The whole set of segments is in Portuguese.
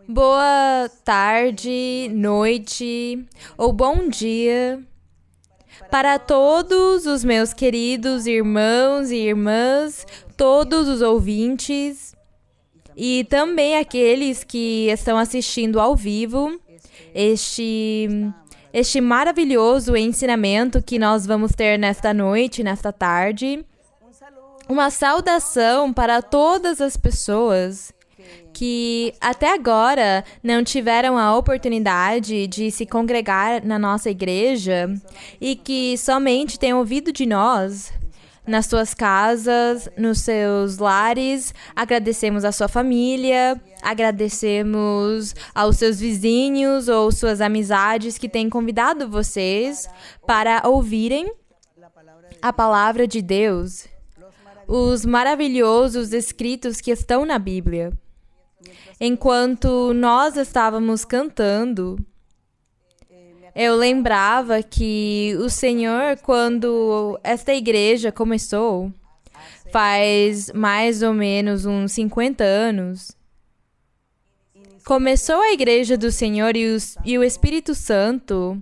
Boa tarde, noite ou bom dia para todos os meus queridos irmãos e irmãs, todos os ouvintes e também aqueles que estão assistindo ao vivo este maravilhoso ensinamento que nós vamos ter nesta noite, nesta tarde. Uma saudação para todas as pessoas que até agora não tiveram a oportunidade de se congregar na nossa igreja e que somente têm ouvido de nós nas suas casas, nos seus lares. Agradecemos a sua família, agradecemos aos seus vizinhos ou suas amizades que têm convidado vocês para ouvirem a palavra de Deus, os maravilhosos escritos que estão na Bíblia. Enquanto nós estávamos cantando, eu lembrava que o Senhor, quando esta igreja começou, faz mais ou menos uns 50 anos, começou a igreja do Senhor e o Espírito Santo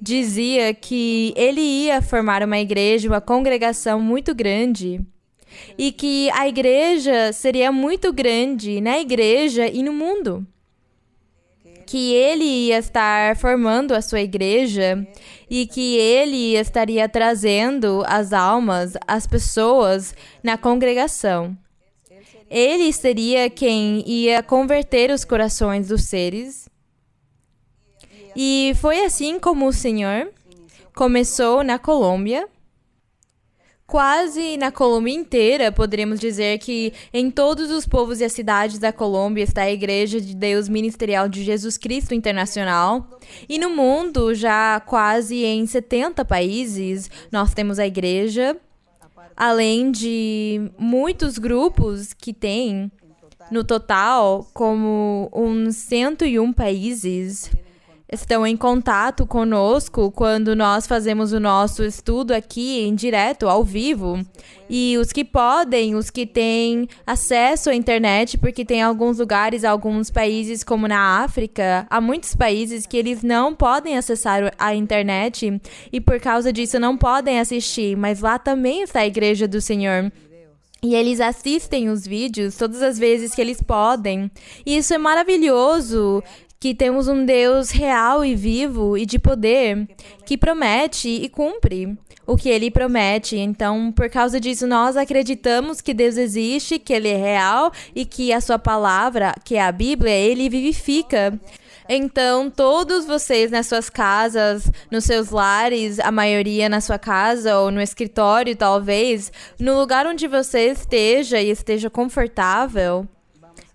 dizia que ele ia formar uma igreja, uma congregação muito grande, e que a igreja seria muito grande na igreja e no mundo. Que ele ia estar formando a sua igreja e que ele estaria trazendo as almas, as pessoas na congregação. Ele seria quem ia converter os corações dos seres. E foi assim como o Senhor começou na Colômbia. Quase na Colômbia inteira, poderíamos dizer que em todos os povos e as cidades da Colômbia está a Igreja de Deus Ministerial de Jesus Cristo Internacional. E no mundo, já quase em 70 países, nós temos a igreja, além de muitos grupos que tem, no total, como uns 101 países estão em contato conosco quando nós fazemos o nosso estudo aqui em direto, ao vivo. E os que podem, os que têm acesso à internet, porque tem alguns lugares, alguns países, como na África, há muitos países que eles não podem acessar a internet e por causa disso não podem assistir, mas lá também está a Igreja do Senhor. E eles assistem os vídeos todas as vezes que eles podem. E isso é maravilhoso, que temos um Deus real e vivo e de poder que promete e cumpre o que Ele promete. Então, por causa disso, nós acreditamos que Deus existe, que Ele é real e que a sua palavra, que é a Bíblia, Ele vivifica. Então, todos vocês nas suas casas, nos seus lares, a maioria na sua casa ou no escritório, talvez, no lugar onde você esteja e esteja confortável,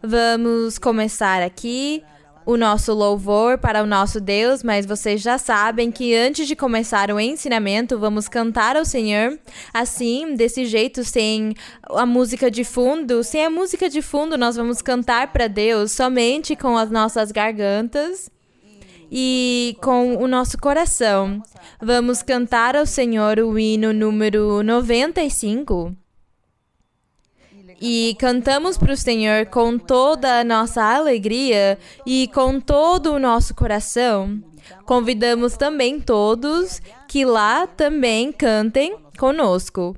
vamos começar aqui o nosso louvor para o nosso Deus, mas vocês já sabem que antes de começar o ensinamento, vamos cantar ao Senhor, assim, desse jeito, sem a música de fundo. Sem a música de fundo, nós vamos cantar para Deus somente com as nossas gargantas e com o nosso coração. Vamos cantar ao Senhor o hino número 95. E cantamos para o Senhor com toda a nossa alegria e com todo o nosso coração. Convidamos também todos que lá também cantem conosco.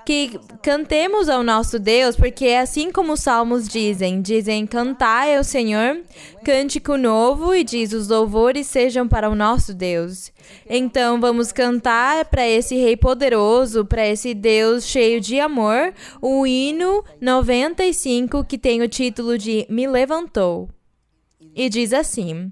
Que cantemos ao nosso Deus, porque é assim como os salmos dizem, cantai ao Senhor, cântico novo, e diz, os louvores sejam para o nosso Deus. Então vamos cantar para esse Rei poderoso, para esse Deus cheio de amor, o hino 95, que tem o título de Me Levantou. E diz assim: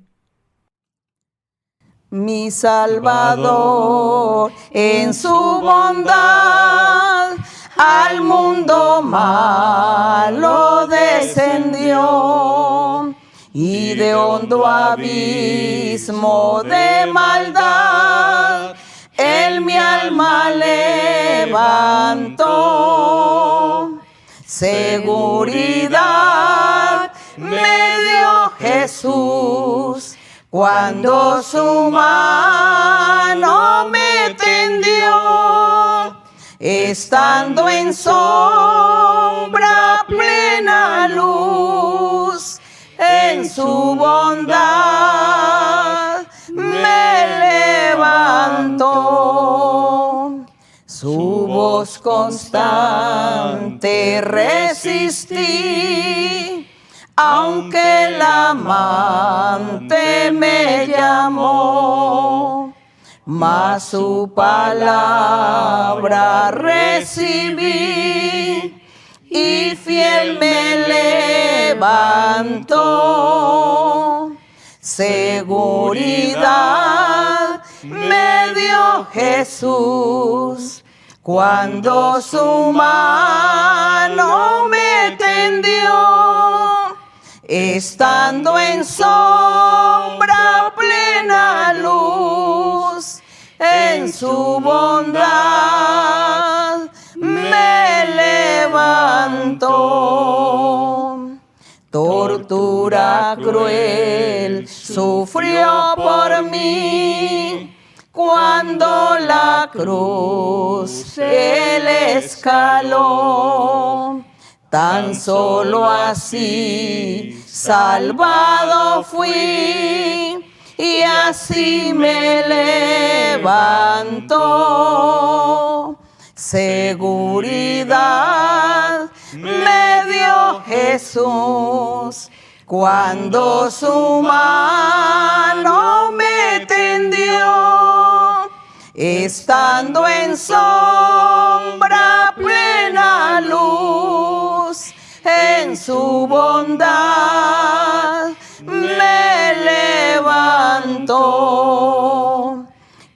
Mi Salvador, en su bondad, al mundo malo descendió, y de hondo abismo de maldad, él mi alma levantó. Seguridad me dio Jesús, cuando su mano me tendió, estando en sombra plena luz, en su bondad me levantó. Su voz constante resistí, aunque el amante me llamó, mas su palabra recibí y fiel me levantó. Seguridad me dio Jesús cuando su mano me tendió, estando en sombra plena luz, en su bondad me levantó. Tortura cruel sufrió por mí, cuando la cruz él escaló. Tan solo así salvado fui, y así me levantó. Seguridad me dio Jesús cuando su mano me tendió, estando en sombra plena luz, en su bondad me levantó.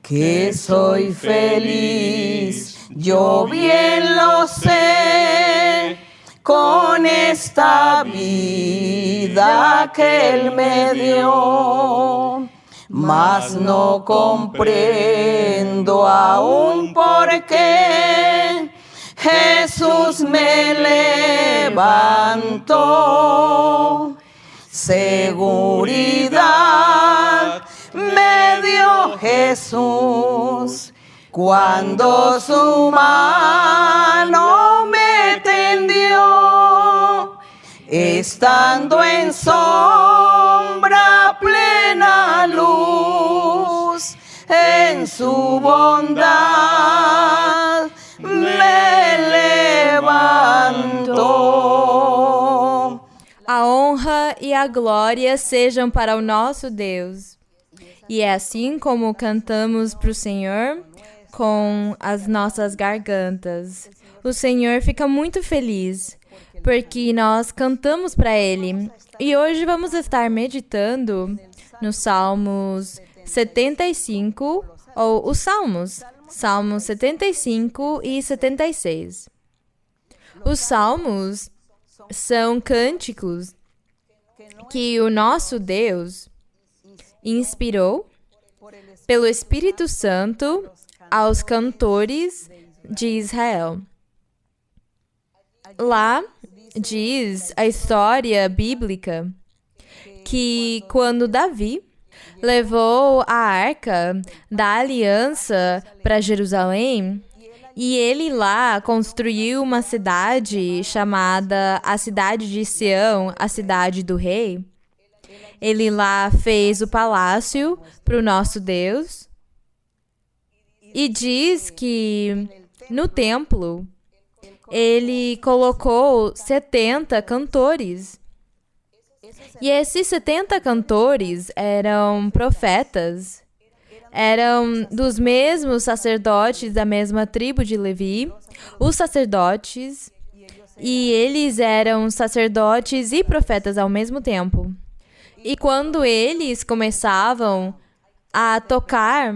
Que soy feliz, yo bien lo sé, con esta vida que Él me dio, mas no comprendo aún por qué Jesús me levantó. Seguridad me dio Jesús cuando su mano me tendió, estando en sombra plena luz, en su bondad me levantou. A honra e a glória sejam para o nosso Deus. E é assim como cantamos para o Senhor com as nossas gargantas. O Senhor fica muito feliz porque nós cantamos para Ele. E hoje vamos estar meditando nos Salmos 75, ou os Salmos 75 e 76. Os Salmos são cânticos que o nosso Deus inspirou pelo Espírito Santo aos cantores de Israel. Lá diz a história bíblica que quando Davi levou a arca da aliança para Jerusalém, e ele lá construiu uma cidade chamada a cidade de Sião, a cidade do rei. Ele lá fez o palácio para o nosso Deus. E diz que no templo ele colocou 70 cantores. E esses 70 cantores eram profetas. Eram dos mesmos sacerdotes da mesma tribo de Levi, os sacerdotes, e eles eram sacerdotes e profetas ao mesmo tempo. E quando eles começavam a tocar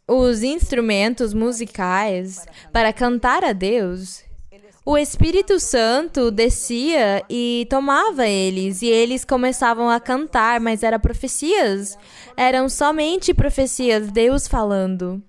os instrumentos musicais para cantar a Deus, o Espírito Santo descia e tomava eles, e eles começavam a cantar, mas eram profecias, eram somente profecias, Deus falando,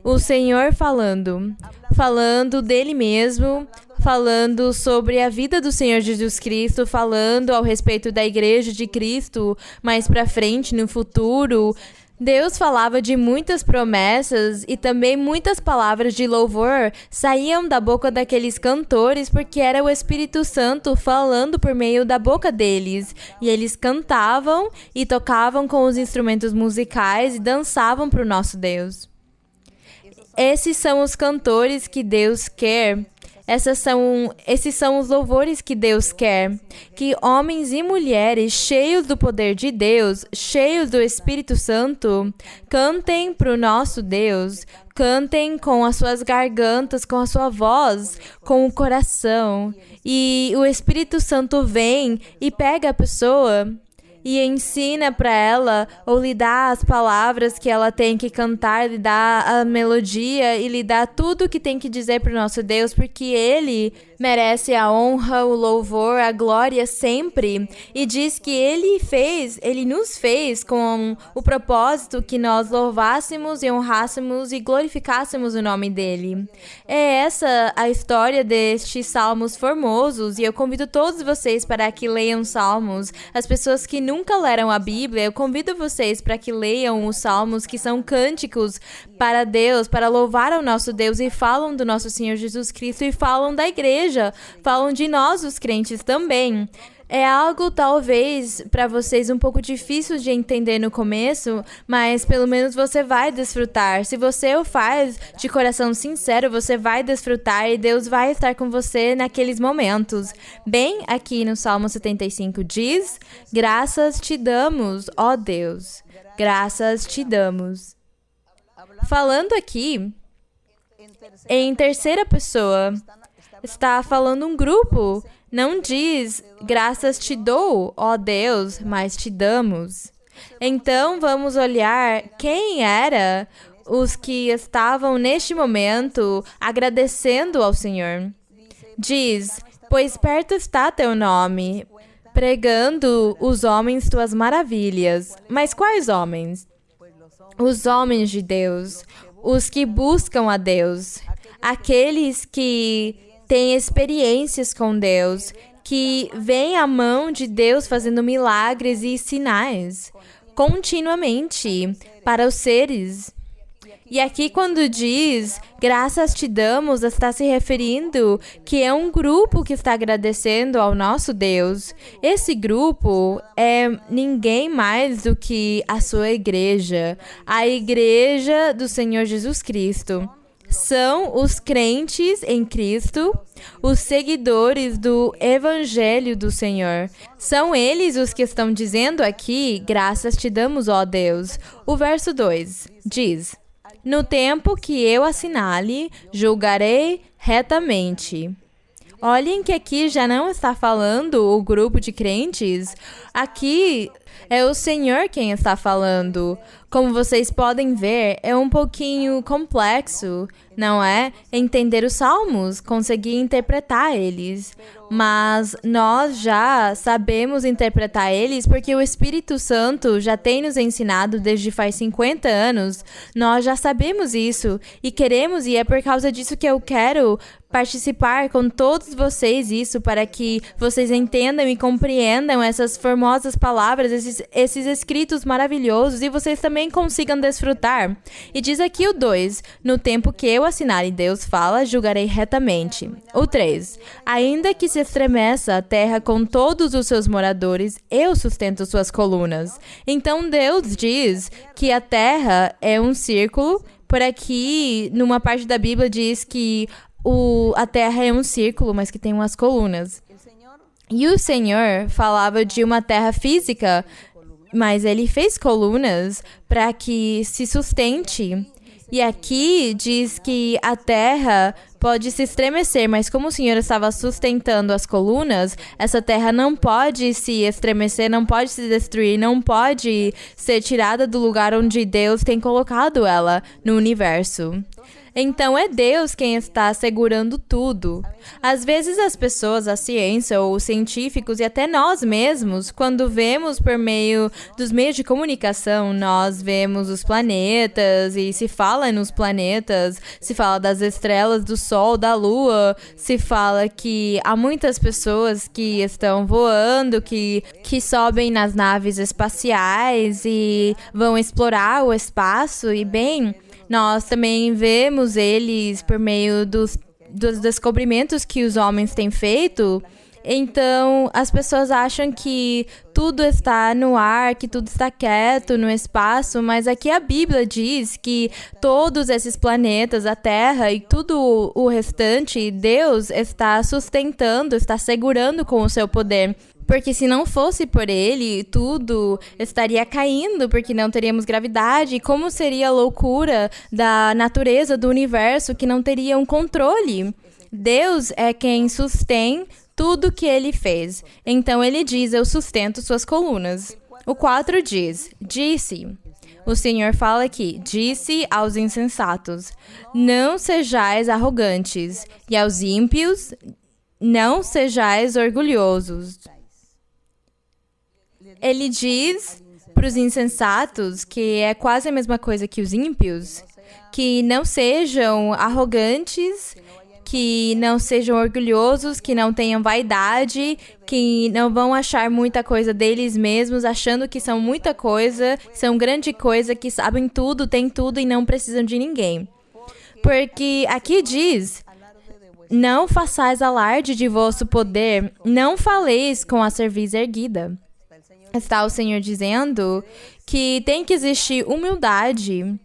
o Senhor falando dele mesmo, falando sobre a vida do Senhor Jesus Cristo, falando ao respeito da Igreja de Cristo mais para frente, no futuro, Deus falava de muitas promessas e também muitas palavras de louvor saíam da boca daqueles cantores porque era o Espírito Santo falando por meio da boca deles. E eles cantavam e tocavam com os instrumentos musicais e dançavam para o nosso Deus. Esses são os cantores que Deus quer. Esses são os louvores que Deus quer. Que homens e mulheres cheios do poder de Deus, cheios do Espírito Santo, cantem para o nosso Deus. Cantem com as suas gargantas, com a sua voz, com o coração. E o Espírito Santo vem e pega a pessoa e ensina para ela, ou lhe dá as palavras que ela tem que cantar, lhe dá a melodia e lhe dá tudo que tem que dizer para o nosso Deus, porque Ele merece a honra, o louvor, a glória sempre. E diz que Ele nos fez com o propósito que nós louvássemos e honrássemos e glorificássemos o nome dEle. É essa a história destes salmos formosos, e eu convido todos vocês para que leiam salmos. As pessoas que nunca leram a Bíblia, eu convido vocês para que leiam os salmos, que são cânticos para Deus, para louvar ao nosso Deus, e falam do nosso Senhor Jesus Cristo e falam da igreja, falam de nós, os crentes, também. É algo talvez para vocês um pouco difícil de entender no começo, mas pelo menos você vai desfrutar. Se você o faz de coração sincero, você vai desfrutar e Deus vai estar com você naqueles momentos. Bem, aqui no Salmo 75 diz: graças te damos, ó Deus, graças te damos. Falando aqui, em terceira pessoa, está falando um grupo. Não diz, graças te dou, ó Deus, mas te damos. Então, vamos olhar quem era os que estavam neste momento agradecendo ao Senhor. Diz, pois perto está teu nome, pregando os homens tuas maravilhas. Mas quais homens? Os homens de Deus, os que buscam a Deus, aqueles que têm experiências com Deus, que veem a mão de Deus fazendo milagres e sinais continuamente para os seres. E aqui quando diz, graças te damos, está se referindo que é um grupo que está agradecendo ao nosso Deus. Esse grupo é ninguém mais do que a sua igreja, a igreja do Senhor Jesus Cristo. São os crentes em Cristo, os seguidores do Evangelho do Senhor. São eles os que estão dizendo aqui, graças te damos, ó Deus. O verso 2 diz, no tempo que eu assinale, julgarei retamente. Olhem que aqui já não está falando o grupo de crentes. Aqui é o Senhor quem está falando. Como vocês podem ver, é um pouquinho complexo, não é? Entender os salmos, conseguir interpretar eles. Mas nós já sabemos interpretar eles porque o Espírito Santo já tem nos ensinado desde faz 50 anos. Nós já sabemos isso e queremos, e é por causa disso que eu quero participar com todos vocês isso, para que vocês entendam e compreendam essas formosas palavras, esses escritos maravilhosos, e vocês também consigam desfrutar. E diz aqui o 2, no tempo que eu assinar, e Deus fala, julgarei retamente. O 3, ainda que se estremeça a terra com todos os seus moradores, eu sustento suas colunas. Então Deus diz que a terra é um círculo. Por aqui, numa parte da Bíblia, diz que a terra é um círculo, mas que tem umas colunas. E o Senhor falava de uma terra física, mas Ele fez colunas para que se sustente. E aqui diz que a terra pode se estremecer, mas como o Senhor estava sustentando as colunas, essa terra não pode se estremecer, não pode se destruir, não pode ser tirada do lugar onde Deus tem colocado ela no universo. Então é Deus quem está segurando tudo. Às vezes as pessoas, a ciência ou os científicos e até nós mesmos, quando vemos por meio dos meios de comunicação, nós vemos os planetas e se fala nos planetas, se fala das estrelas, do Sol, da Lua, se fala que há muitas pessoas que estão voando, que sobem nas naves espaciais e vão explorar o espaço e bem... Nós também vemos eles por meio dos descobrimentos que os homens têm feito. Então, as pessoas acham que tudo está no ar, que tudo está quieto no espaço, mas aqui a Bíblia diz que todos esses planetas, a Terra e tudo o restante, Deus está sustentando, está segurando com o seu poder. Porque se não fosse por ele, tudo estaria caindo, porque não teríamos gravidade. E como seria a loucura da natureza do universo que não teria um controle? Deus é quem sustém tudo que ele fez. Então ele diz, eu sustento suas colunas. O 4 diz, disse... O Senhor fala aqui, disse aos insensatos, não sejais arrogantes, e aos ímpios, não sejais orgulhosos. Ele diz para os insensatos, que é quase a mesma coisa que os ímpios, que não sejam arrogantes, que não sejam orgulhosos, que não tenham vaidade, que não vão achar muita coisa deles mesmos, achando que são muita coisa, são grande coisa, que sabem tudo, têm tudo e não precisam de ninguém. Porque aqui diz... Não façais alarde de vosso poder, não faleis com a cerviz erguida. Está o Senhor dizendo que tem que existir humildade,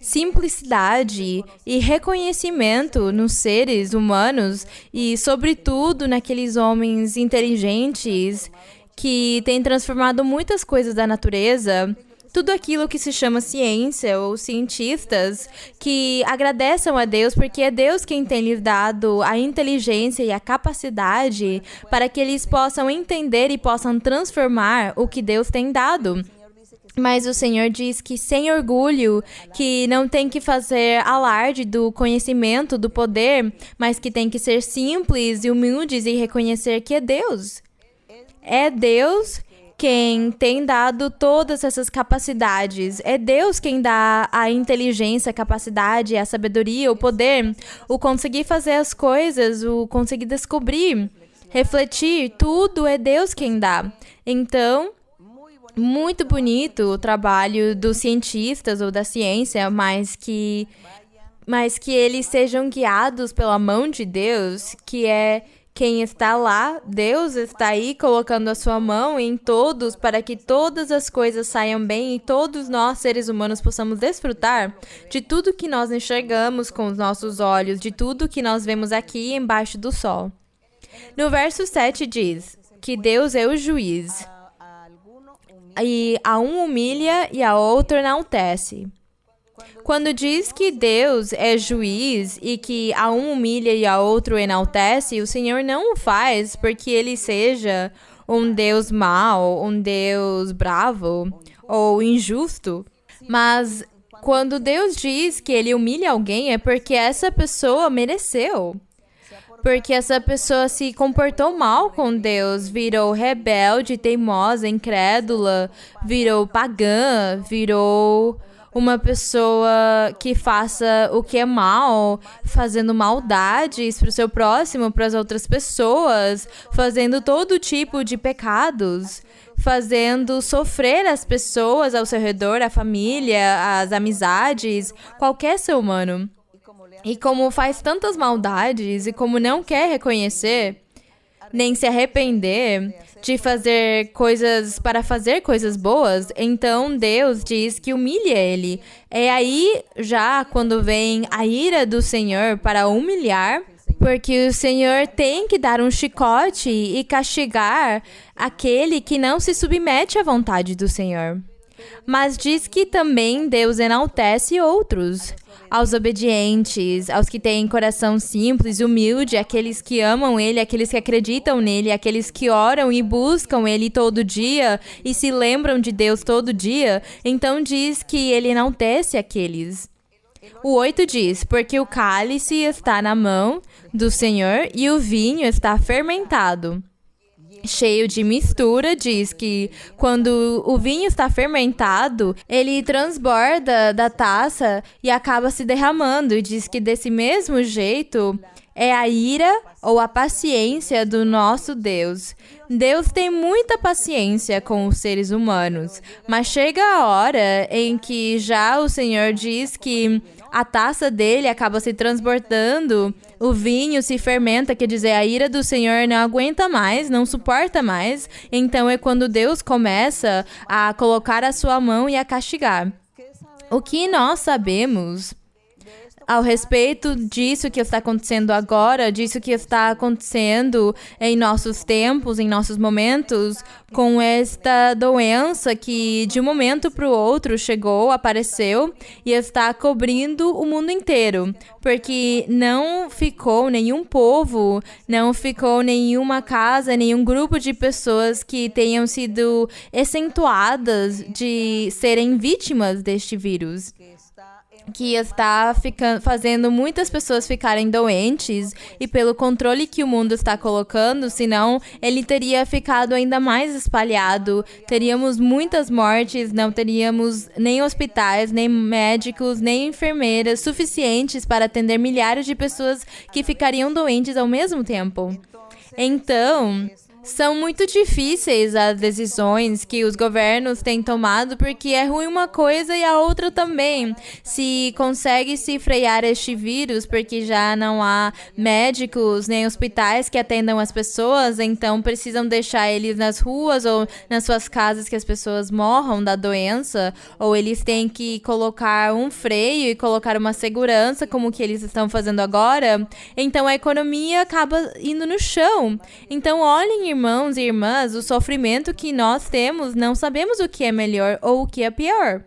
simplicidade e reconhecimento nos seres humanos e, sobretudo, naqueles homens inteligentes que têm transformado muitas coisas da natureza. Tudo aquilo que se chama ciência ou cientistas que agradecem a Deus porque é Deus quem tem lhes dado a inteligência e a capacidade para que eles possam entender e possam transformar o que Deus tem dado. Mas o Senhor diz que sem orgulho, que não tem que fazer alarde do conhecimento, do poder, mas que tem que ser simples e humildes e reconhecer que é Deus. É Deus quem tem dado todas essas capacidades. É Deus quem dá a inteligência, a capacidade, a sabedoria, o poder, o conseguir fazer as coisas, o conseguir descobrir, refletir, tudo é Deus quem dá. Então, muito bonito o trabalho dos cientistas ou da ciência, mas que eles sejam guiados pela mão de Deus, que é quem está lá. Deus está aí colocando a sua mão em todos para que todas as coisas saiam bem e todos nós, seres humanos, possamos desfrutar de tudo que nós enxergamos com os nossos olhos, de tudo que nós vemos aqui embaixo do sol. No verso 7 diz que Deus é o juiz, e a um humilha e a outro enaltece. Quando diz que Deus é juiz e que a um humilha e a outro enaltece, o Senhor não o faz porque ele seja um Deus mau, um Deus bravo ou injusto. Mas quando Deus diz que ele humilha alguém é porque essa pessoa mereceu. Porque essa pessoa se comportou mal com Deus, virou rebelde, teimosa, incrédula, virou pagã, virou uma pessoa que faça o que é mal, fazendo maldades para o seu próximo, para as outras pessoas, fazendo todo tipo de pecados, fazendo sofrer as pessoas ao seu redor, a família, as amizades, qualquer ser humano. E como faz tantas maldades e como não quer reconhecer, nem se arrepender de fazer coisas para fazer coisas boas, então Deus diz que humilha ele. É aí já quando vem a ira do Senhor para humilhar, porque o Senhor tem que dar um chicote e castigar aquele que não se submete à vontade do Senhor. Mas diz que também Deus enaltece outros. Aos obedientes, aos que têm coração simples, humilde, aqueles que amam Ele, aqueles que acreditam nele, aqueles que oram e buscam Ele todo dia e se lembram de Deus todo dia, então diz que Ele enaltece aqueles. O 8 diz, porque o cálice está na mão do Senhor e o vinho está fermentado. Cheio de mistura, diz que quando o vinho está fermentado, ele transborda da taça e acaba se derramando. E diz que desse mesmo jeito é a ira ou a paciência do nosso Deus. Deus tem muita paciência com os seres humanos, mas chega a hora em que já o Senhor diz que a taça dele acaba se transbordando, o vinho se fermenta, quer dizer, a ira do Senhor não aguenta mais, não suporta mais. Então é quando Deus começa a colocar a sua mão e a castigar. O que nós sabemos ao respeito disso que está acontecendo agora, disso que está acontecendo em nossos tempos, em nossos momentos, com esta doença que de um momento para o outro chegou, apareceu e está cobrindo o mundo inteiro, porque não ficou nenhum povo, não ficou nenhuma casa, nenhum grupo de pessoas que tenham sido excetuadas de serem vítimas deste vírus, que está fazendo muitas pessoas ficarem doentes, e pelo controle que o mundo está colocando, senão ele teria ficado ainda mais espalhado, teríamos muitas mortes, não teríamos nem hospitais, nem médicos, nem enfermeiras suficientes para atender milhares de pessoas que ficariam doentes ao mesmo tempo. Então, são muito difíceis as decisões que os governos têm tomado, porque é ruim uma coisa e a outra também. Se consegue se frear este vírus, porque já não há médicos nem hospitais que atendam as pessoas, então precisam deixar eles nas ruas ou nas suas casas que as pessoas morram da doença, ou eles têm que colocar um freio e colocar uma segurança, como que eles estão fazendo agora. Então a economia acaba indo no chão. Então olhem, irmãos e irmãs, o sofrimento que nós temos, não sabemos o que é melhor ou o que é pior.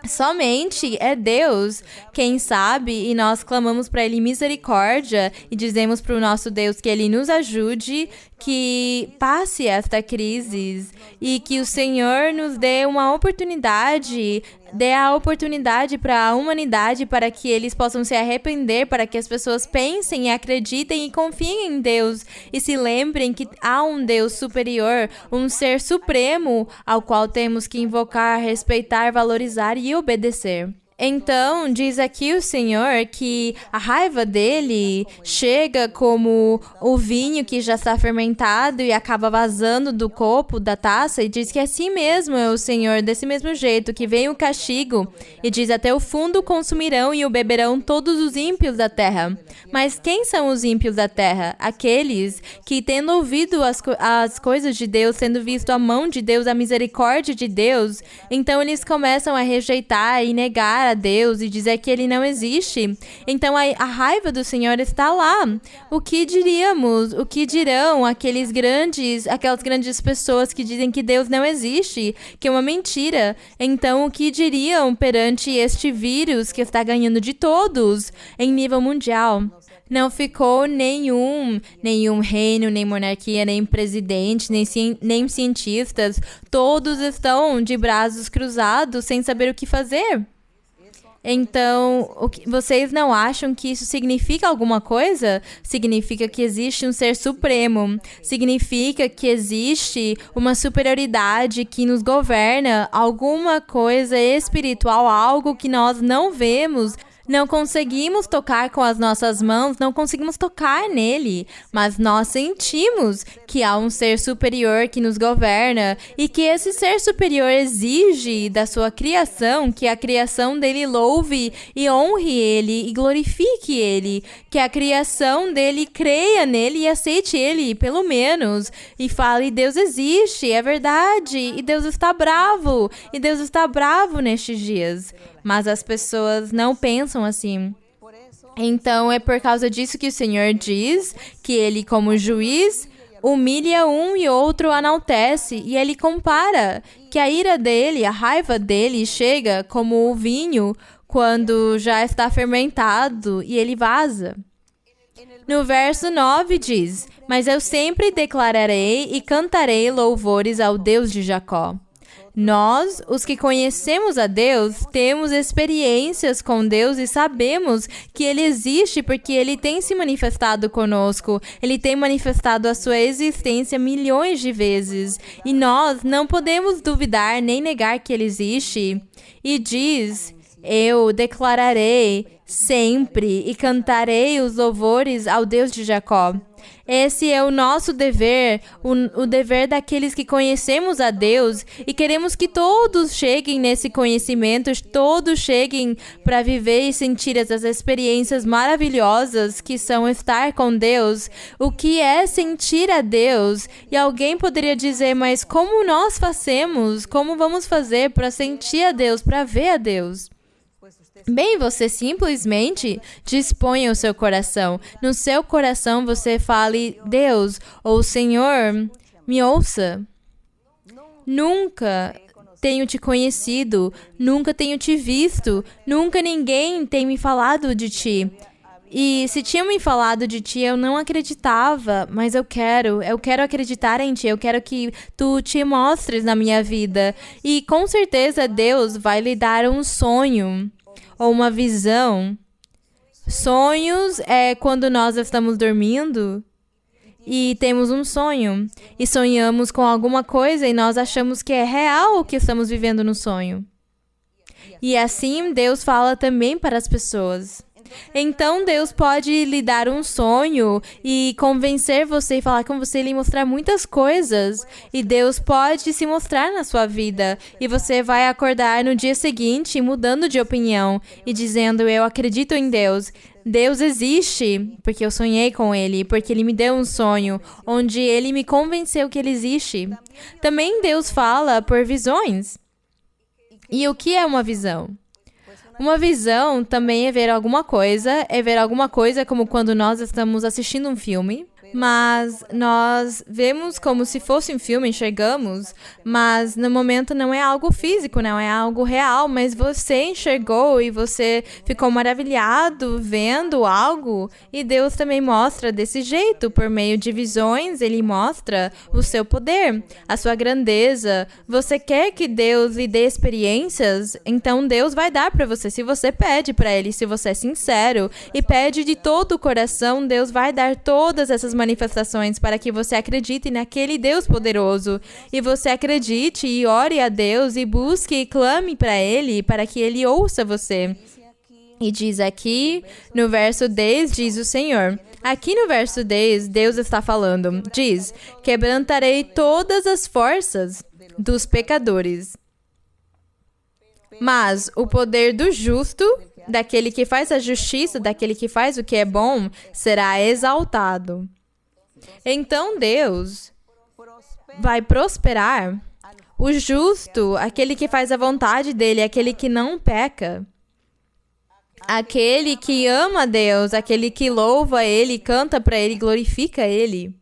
Somente é Deus quem sabe, e nós clamamos para Ele misericórdia e dizemos para o nosso Deus que Ele nos ajude, que passe esta crise e que o Senhor nos dê uma oportunidade, dê a oportunidade para a humanidade, para que eles possam se arrepender, para que as pessoas pensem e acreditem e confiem em Deus e se lembrem que há um Deus superior, um ser supremo ao qual temos que invocar, respeitar, valorizar e obedecer. Então, diz aqui o Senhor que a raiva dele chega como o vinho que já está fermentado e acaba vazando do copo da taça, e diz que assim mesmo é o Senhor, desse mesmo jeito que vem o castigo, e diz até o fundo consumirão e o beberão todos os ímpios da terra. Mas quem são os ímpios da terra? Aqueles que, tendo ouvido as coisas de Deus, tendo visto a mão de Deus, a misericórdia de Deus, então eles começam a rejeitar e negar a Deus e dizer que Ele não existe. Então a raiva do Senhor está lá. O que diríamos? O que dirão aquelas grandes pessoas que dizem que Deus não existe, que é uma mentira? Então o que diriam perante este vírus que está ganhando de todos em nível mundial? Não ficou nenhum reino, nem monarquia, nem presidente, nem cientistas. Todos estão de braços cruzados, sem saber o que fazer. Então, vocês não acham que isso significa alguma coisa? Significa que existe um ser supremo. Significa que existe uma superioridade que nos governa, alguma coisa espiritual, algo que nós não vemos. Não conseguimos tocar com as nossas mãos, não conseguimos tocar nele, mas nós sentimos que há um ser superior que nos governa e que esse ser superior exige da sua criação que a criação dele louve e honre ele e glorifique ele, que a criação dele creia nele e aceite ele, pelo menos, e fale: Deus existe, é verdade, e Deus está bravo nestes dias. Mas as pessoas não pensam assim. Então, é por causa disso que o Senhor diz que Ele, como juiz, humilha um e outro enaltece. E Ele compara que a ira dele, a raiva dele, chega como o vinho quando já está fermentado e ele vaza. No verso 9 diz: Mas eu sempre declararei e cantarei louvores ao Deus de Jacó. Nós, os que conhecemos a Deus, temos experiências com Deus e sabemos que Ele existe porque Ele tem se manifestado conosco. Ele tem manifestado a sua existência milhões de vezes. E nós não podemos duvidar nem negar que Ele existe. E diz: eu declararei sempre e cantarei os louvores ao Deus de Jacó. Esse é o nosso dever, o dever daqueles que conhecemos a Deus e queremos que todos cheguem nesse conhecimento, todos cheguem para viver e sentir essas experiências maravilhosas que são estar com Deus. O que é sentir a Deus? E alguém poderia dizer, mas como nós fazemos? Como vamos fazer para sentir a Deus, para ver a Deus? Bem, você simplesmente disponha o seu coração. No seu coração você fale, Deus ou Senhor, me ouça. Nunca tenho te conhecido, nunca tenho te visto, nunca ninguém tem me falado de ti. E se tinham me falado de ti, eu não acreditava, mas eu quero acreditar em ti, eu quero que tu te mostres na minha vida. E com certeza Deus vai lhe dar um sonho ou uma visão. Sonhos é quando nós estamos dormindo e temos um sonho e sonhamos com alguma coisa e nós achamos que é real o que estamos vivendo no sonho. E assim Deus fala também para as pessoas. Então Deus pode lhe dar um sonho e convencer você e falar com você e lhe mostrar muitas coisas. E Deus pode se mostrar na sua vida. E você vai acordar no dia seguinte mudando de opinião e dizendo, eu acredito em Deus. Deus existe porque eu sonhei com Ele, porque Ele me deu um sonho, onde Ele me convenceu que Ele existe. Também Deus fala por visões. E o que é uma visão? Uma visão também é ver alguma coisa como quando nós estamos assistindo um filme, mas nós vemos como se fosse um filme, enxergamos, mas no momento não é algo físico, não é algo real, mas você enxergou e você ficou maravilhado vendo algo, e Deus também mostra desse jeito, por meio de visões, Ele mostra o seu poder, a sua grandeza. Você quer que Deus lhe dê experiências? Então Deus vai dar para você, se você pede para Ele, se você é sincero e pede de todo o coração, Deus vai dar todas essas manifestações para que você acredite naquele Deus poderoso e você acredite e ore a Deus e busque e clame para Ele para que Ele ouça você. E diz aqui no verso 10, diz o Senhor. Aqui no verso 10, Deus está falando, diz, quebrantarei todas as forças dos pecadores. Mas o poder do justo, daquele que faz a justiça, daquele que faz o que é bom, será exaltado. Então Deus vai prosperar o justo, aquele que faz a vontade dele, aquele que não peca, aquele que ama a Deus, aquele que louva Ele, canta para Ele, glorifica Ele.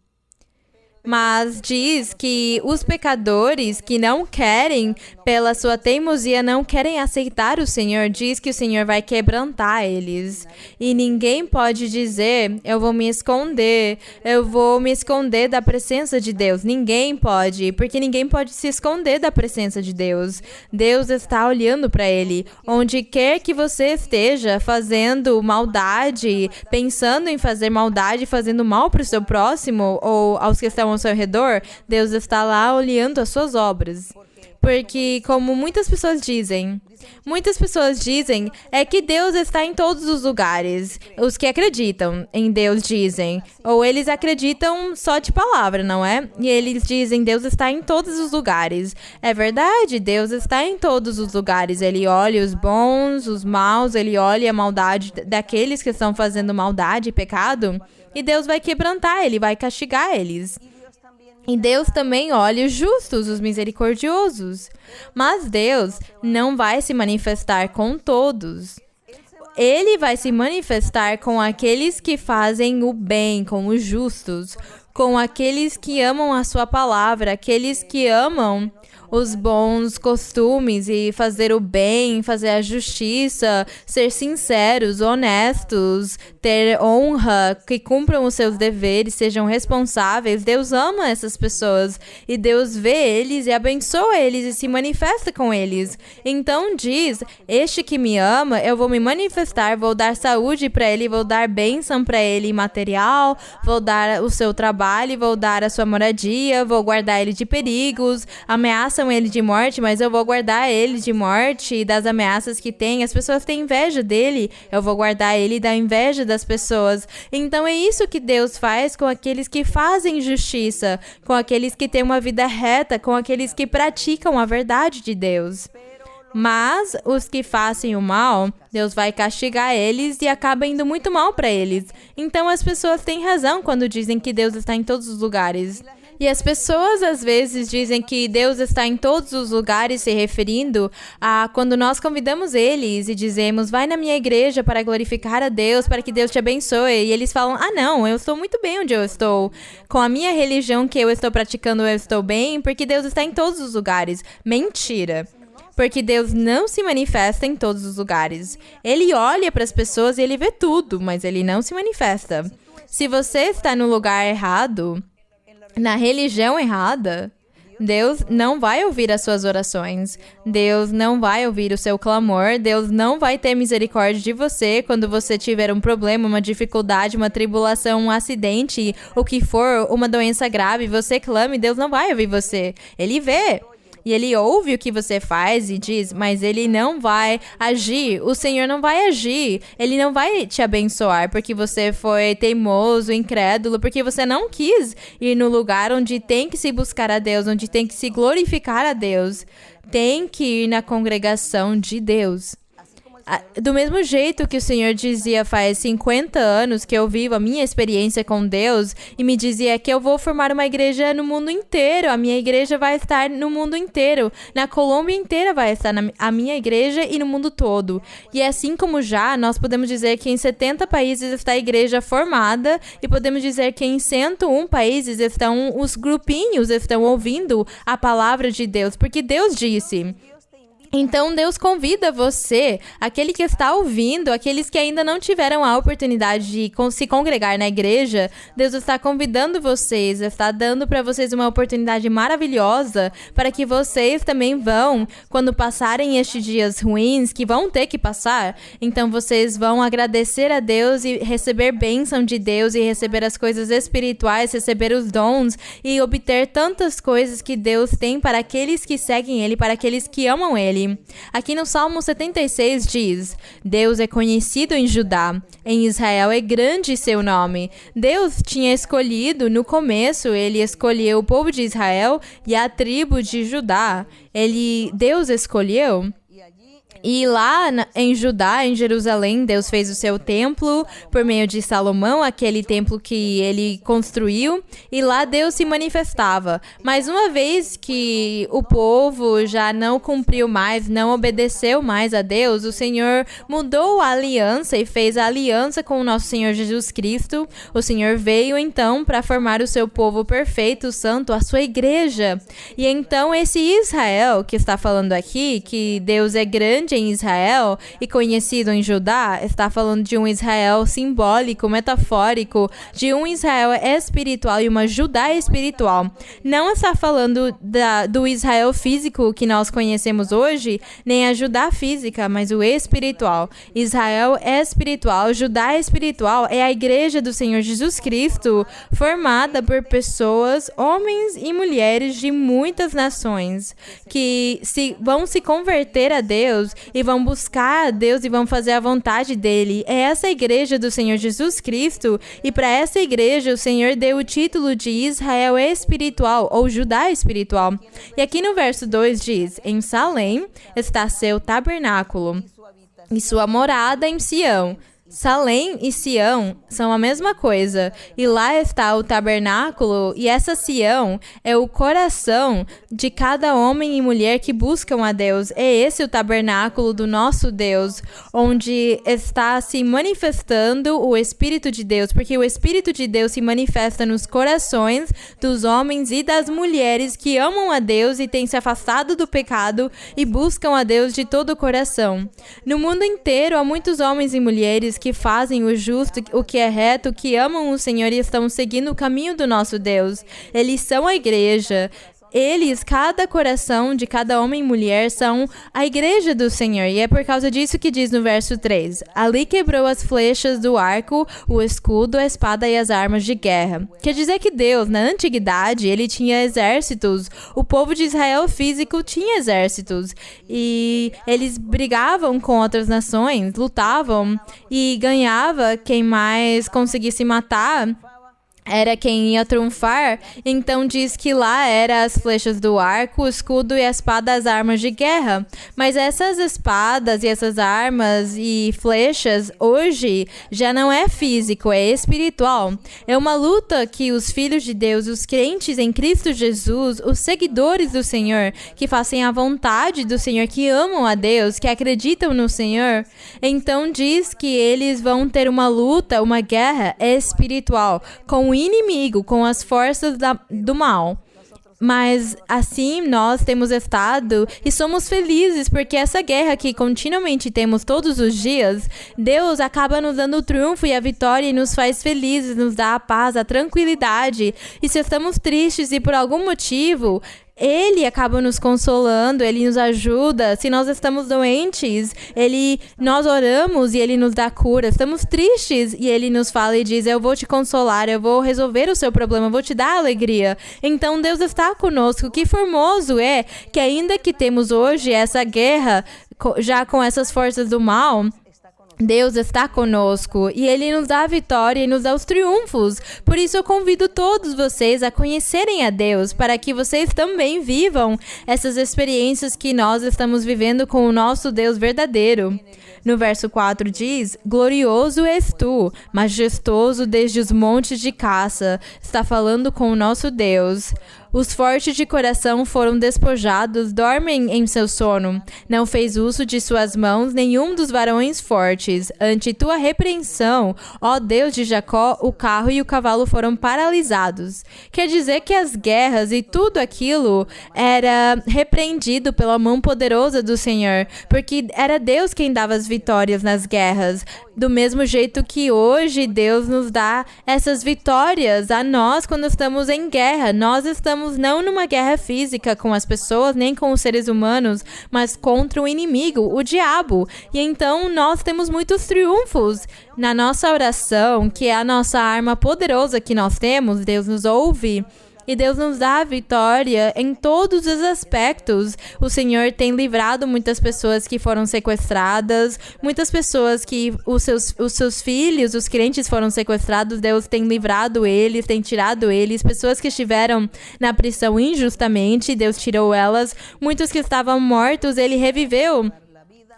Mas diz que os pecadores que não querem, pela sua teimosia, não querem aceitar o Senhor, diz que o Senhor vai quebrantar eles. E ninguém pode dizer, eu vou me esconder da presença de Deus. Ninguém pode, porque ninguém pode se esconder da presença de Deus. Deus está olhando para ele. Onde quer que você esteja fazendo maldade, pensando em fazer maldade, fazendo mal para o seu próximo ou aos que estão ao seu redor, Deus está lá olhando as suas obras. Porque, como muitas pessoas dizem é que Deus está em todos os lugares. Os que acreditam em Deus dizem, ou eles acreditam só de palavra, não é? E eles dizem, Deus está em todos os lugares. É verdade, Deus está em todos os lugares. Ele olha os bons, os maus, Ele olha a maldade daqueles que estão fazendo maldade e pecado, e Deus vai quebrantar, Ele vai castigar eles. E Deus também olha os justos, os misericordiosos. Mas Deus não vai se manifestar com todos. Ele vai se manifestar com aqueles que fazem o bem, com os justos, com aqueles que amam a sua palavra, aqueles que amam os bons costumes e fazer o bem, fazer a justiça, ser sinceros, honestos, ter honra, que cumpram os seus deveres, sejam responsáveis. Deus ama essas pessoas e Deus vê eles e abençoa eles e se manifesta com eles. Então diz: este que me ama, eu vou me manifestar, vou dar saúde para ele, vou dar bênção para ele material, vou dar o seu trabalho, vou dar a sua moradia, vou guardar ele de perigos, ameaçam ele de morte, mas eu vou guardar ele de morte e das ameaças que tem. As pessoas têm inveja dele, eu vou guardar ele da inveja das pessoas. Então é isso que Deus faz com aqueles que fazem justiça, com aqueles que têm uma vida reta, com aqueles que praticam a verdade de Deus. Mas os que fazem o mal, Deus vai castigar eles e acaba indo muito mal para eles. Então as pessoas têm razão quando dizem que Deus está em todos os lugares. E as pessoas às vezes dizem que Deus está em todos os lugares, se referindo a quando nós convidamos eles e dizemos: vai na minha igreja para glorificar a Deus, para que Deus te abençoe. E eles falam: ah não, eu estou muito bem onde eu estou. Com a minha religião que eu estou praticando, eu estou bem, porque Deus está em todos os lugares. Mentira! Porque Deus não se manifesta em todos os lugares. Ele olha para as pessoas e ele vê tudo, mas ele não se manifesta. Se você está no lugar errado, na religião errada, Deus não vai ouvir as suas orações. Deus não vai ouvir o seu clamor. Deus não vai ter misericórdia de você quando você tiver um problema, uma dificuldade, uma tribulação, um acidente, o que for, uma doença grave. Você clame, Deus não vai ouvir você. Ele vê. E ele ouve o que você faz e diz, mas ele não vai agir. O Senhor não vai agir. Ele não vai te abençoar porque você foi teimoso, incrédulo, porque você não quis ir no lugar onde tem que se buscar a Deus, onde tem que se glorificar a Deus. Tem que ir na congregação de Deus. Do mesmo jeito que o Senhor dizia faz 50 anos que eu vivo a minha experiência com Deus e me dizia que eu vou formar uma igreja no mundo inteiro, a minha igreja vai estar no mundo inteiro, na Colômbia inteira vai estar a minha igreja e no mundo todo. E assim como já, nós podemos dizer que em 70 países está a igreja formada e podemos dizer que em 101 países estão os grupinhos, estão ouvindo a palavra de Deus, porque Deus disse. Então, Deus convida você, aquele que está ouvindo, aqueles que ainda não tiveram a oportunidade de se congregar na igreja, Deus está convidando vocês, está dando para vocês uma oportunidade maravilhosa para que vocês também vão, quando passarem estes dias ruins, que vão ter que passar, então vocês vão agradecer a Deus e receber bênção de Deus e receber as coisas espirituais, receber os dons e obter tantas coisas que Deus tem para aqueles que seguem Ele, para aqueles que amam Ele. Aqui no Salmo 76 diz: Deus é conhecido em Judá, em Israel é grande seu nome. Deus tinha escolhido, no começo, ele escolheu o povo de Israel e a tribo de Judá. Deus escolheu. E lá em Judá, em Jerusalém, Deus fez o seu templo por meio de Salomão, aquele templo que ele construiu, e lá Deus se manifestava. Mas uma vez que o povo já não cumpriu mais, não obedeceu mais a Deus, o Senhor mudou a aliança e fez a aliança com o nosso Senhor Jesus Cristo. O Senhor veio então para formar o seu povo perfeito, santo, a sua igreja. E então esse Israel que está falando aqui, que Deus é grande em Israel e conhecido em Judá, está falando de um Israel simbólico, metafórico, de um Israel espiritual e uma Judá espiritual. Não está falando do Israel físico que nós conhecemos hoje, nem a Judá física, mas o espiritual. Israel espiritual, Judá espiritual é a igreja do Senhor Jesus Cristo, formada por pessoas, homens e mulheres de muitas nações, que vão se converter a Deus e vão buscar a Deus e vão fazer a vontade dele. É essa a igreja do Senhor Jesus Cristo, e para essa igreja o Senhor deu o título de Israel espiritual ou Judá espiritual. E aqui no verso 2 diz: em Salém está seu tabernáculo e sua morada em Sião. Salém e Sião são a mesma coisa, e lá está o tabernáculo, e essa Sião é o coração de cada homem e mulher que buscam a Deus. É esse o tabernáculo do nosso Deus, onde está se manifestando o Espírito de Deus, porque o Espírito de Deus se manifesta nos corações dos homens e das mulheres que amam a Deus e têm se afastado do pecado e buscam a Deus de todo o coração. No mundo inteiro há muitos homens e mulheres que fazem o justo, o que é reto, que amam o Senhor e estão seguindo o caminho do nosso Deus. Eles são a igreja. Eles, cada coração de cada homem e mulher, são a igreja do Senhor. E é por causa disso que diz no verso 3: ali quebrou as flechas do arco, o escudo, a espada e as armas de guerra. Quer dizer que Deus, na antiguidade, ele tinha exércitos. O povo de Israel físico tinha exércitos. E eles brigavam com outras nações, lutavam e ganhava quem mais conseguisse matar. Era quem ia triunfar, então diz que lá eram as flechas do arco, o escudo e a espada, as armas de guerra. Mas essas espadas e essas armas e flechas, hoje, já não é físico, é espiritual. É uma luta que os filhos de Deus, os crentes em Cristo Jesus, os seguidores do Senhor, que fazem a vontade do Senhor, que amam a Deus, que acreditam no Senhor, então diz que eles vão ter uma luta, uma guerra espiritual, com o inimigo, com as forças do mal. Mas assim nós temos estado e somos felizes porque essa guerra que continuamente temos todos os dias, Deus acaba nos dando o triunfo e a vitória e nos faz felizes, nos dá a paz, a tranquilidade. E se estamos tristes e por algum motivo, Ele acaba nos consolando, Ele nos ajuda. Se nós estamos doentes, nós oramos e Ele nos dá cura. Estamos tristes e Ele nos fala e diz: eu vou te consolar, eu vou resolver o seu problema, eu vou te dar alegria. Então Deus está conosco. Que formoso é que ainda que temos hoje essa guerra já com essas forças do mal, Deus está conosco e Ele nos dá a vitória e nos dá os triunfos. Por isso eu convido todos vocês a conhecerem a Deus, para que vocês também vivam essas experiências que nós estamos vivendo com o nosso Deus verdadeiro. No verso 4 diz: glorioso és tu, majestoso desde os montes de caça. Está falando com o nosso Deus. Os fortes de coração foram despojados, dormem em seu sono. Não fez uso de suas mãos nenhum dos varões fortes. Ante tua repreensão, ó Deus de Jacó, o carro e o cavalo foram paralisados. Quer dizer que as guerras e tudo aquilo era repreendido pela mão poderosa do Senhor, porque era Deus quem dava as vitórias nas guerras. Do mesmo jeito que hoje Deus nos dá essas vitórias a nós quando estamos em guerra. Nós estamos não numa guerra física com as pessoas, nem com os seres humanos, mas contra o inimigo, o diabo. E então nós temos muitos triunfos na nossa oração, que é a nossa arma poderosa que nós temos. Deus nos ouve. E Deus nos dá a vitória em todos os aspectos. O Senhor tem livrado muitas pessoas que foram sequestradas, muitas pessoas que os seus filhos, os crentes, foram sequestrados. Deus tem livrado eles, tem tirado eles. Pessoas que estiveram na prisão injustamente, Deus tirou elas. Muitos que estavam mortos, Ele reviveu.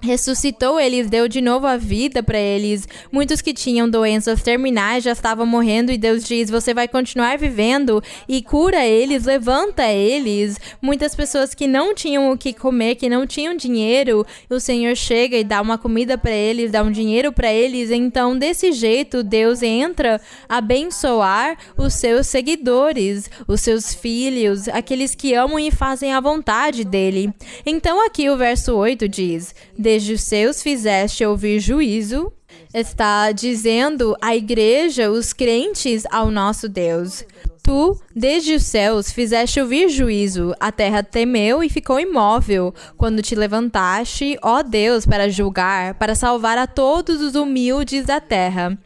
Ressuscitou eles, deu de novo a vida para eles. Muitos que tinham doenças terminais já estavam morrendo e Deus diz: você vai continuar vivendo, e cura eles, levanta eles. Muitas pessoas que não tinham o que comer, que não tinham dinheiro, o Senhor chega e dá uma comida para eles, dá um dinheiro para eles. Então, desse jeito, Deus entra a abençoar os seus seguidores, os seus filhos, aqueles que amam e fazem a vontade dele. Então, aqui o verso 8 diz: desde os seus fizeste ouvir juízo. Está dizendo a igreja, os crentes, ao nosso Deus. Tu, desde os céus, fizeste ouvir juízo. A terra temeu e ficou imóvel, quando te levantaste, ó Deus, para julgar, para salvar a todos os humildes da terra.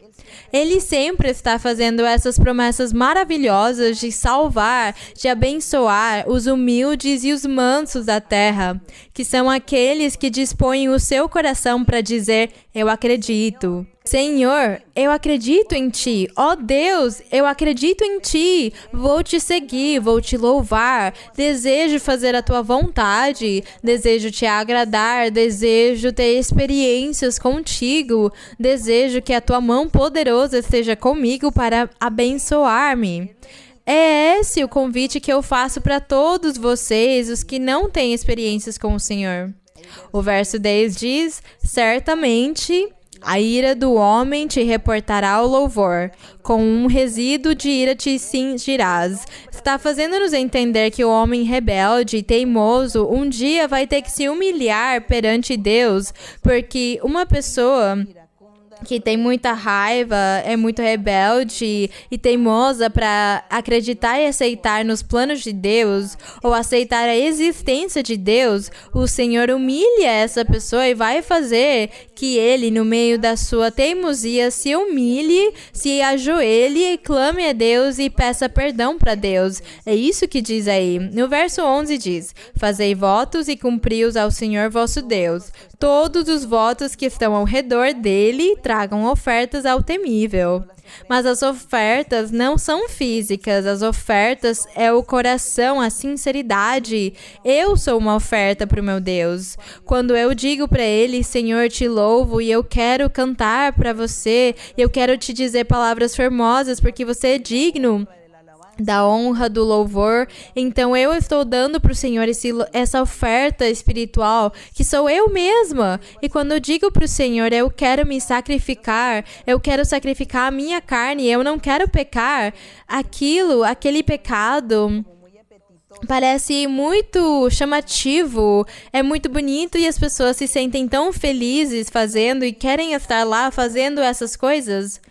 Ele sempre está fazendo essas promessas maravilhosas de salvar, de abençoar os humildes e os mansos da terra, que são aqueles que dispõem o seu coração para dizer: eu acredito. Senhor, eu acredito em Ti. Ó Deus, eu acredito em Ti. Vou Te seguir, vou Te louvar. Desejo fazer a Tua vontade. Desejo Te agradar. Desejo ter experiências contigo. Desejo que a Tua mão poderosa esteja comigo para abençoar-me. É esse o convite que eu faço para todos vocês, os que não têm experiências com o Senhor. O verso 10 diz: certamente a ira do homem te reportará o louvor, com um resíduo de ira te cingirás. Está fazendo-nos entender que o homem rebelde e teimoso um dia vai ter que se humilhar perante Deus, porque uma pessoa que tem muita raiva, é muito rebelde e teimosa para acreditar e aceitar nos planos de Deus ou aceitar a existência de Deus, o Senhor humilha essa pessoa e vai fazer que ele, no meio da sua teimosia, se humilhe, se ajoelhe e clame a Deus e peça perdão para Deus. É isso que diz aí. No verso 11 diz: fazei votos e cumpri-os ao Senhor vosso Deus. Todos os votos que estão ao redor dele tragam ofertas ao temível. Mas as ofertas não são físicas, as ofertas é o coração, a sinceridade. Eu sou uma oferta para o meu Deus. Quando eu digo para ele, Senhor, te louvo e eu quero cantar para você, eu quero te dizer palavras formosas porque você é digno da honra, do louvor, então eu estou dando para o Senhor essa oferta espiritual, que sou eu mesma. E quando eu digo para o Senhor, eu quero me sacrificar, eu quero sacrificar a minha carne, eu não quero pecar, aquele pecado parece muito chamativo, é muito bonito e as pessoas se sentem tão felizes fazendo e querem estar lá fazendo essas coisas,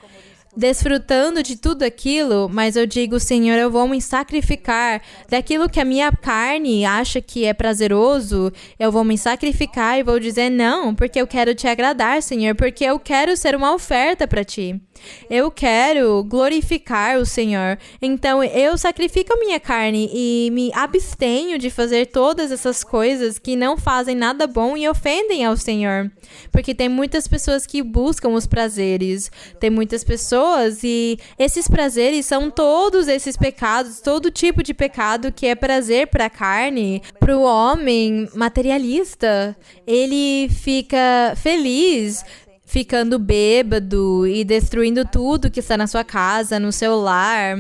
desfrutando de tudo aquilo, mas eu digo, Senhor, eu vou me sacrificar daquilo que a minha carne acha que é prazeroso, eu vou me sacrificar e vou dizer não, porque eu quero te agradar, Senhor, porque eu quero ser uma oferta para ti. Eu quero glorificar o Senhor. Então eu sacrifico a minha carne e me abstenho de fazer todas essas coisas que não fazem nada bom e ofendem ao Senhor. Porque tem muitas pessoas que buscam os prazeres. Tem muitas pessoas e esses prazeres são todos esses pecados, todo tipo de pecado que é prazer para a carne, para o homem materialista. Ele fica feliz ficando bêbado e destruindo tudo que está na sua casa, no seu lar,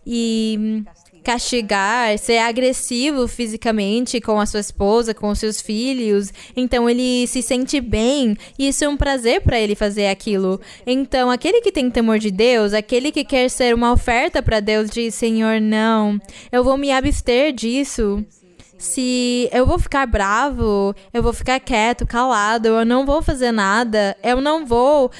e castigar, ser agressivo fisicamente com a sua esposa, com os seus filhos. Então ele se sente bem e isso é um prazer para ele fazer aquilo. Então aquele que tem temor de Deus, aquele que quer ser uma oferta para Deus, diz: Senhor, não, eu vou me abster disso. Se eu vou ficar bravo, eu vou ficar quieto, calado, eu não vou fazer nada, eu não vou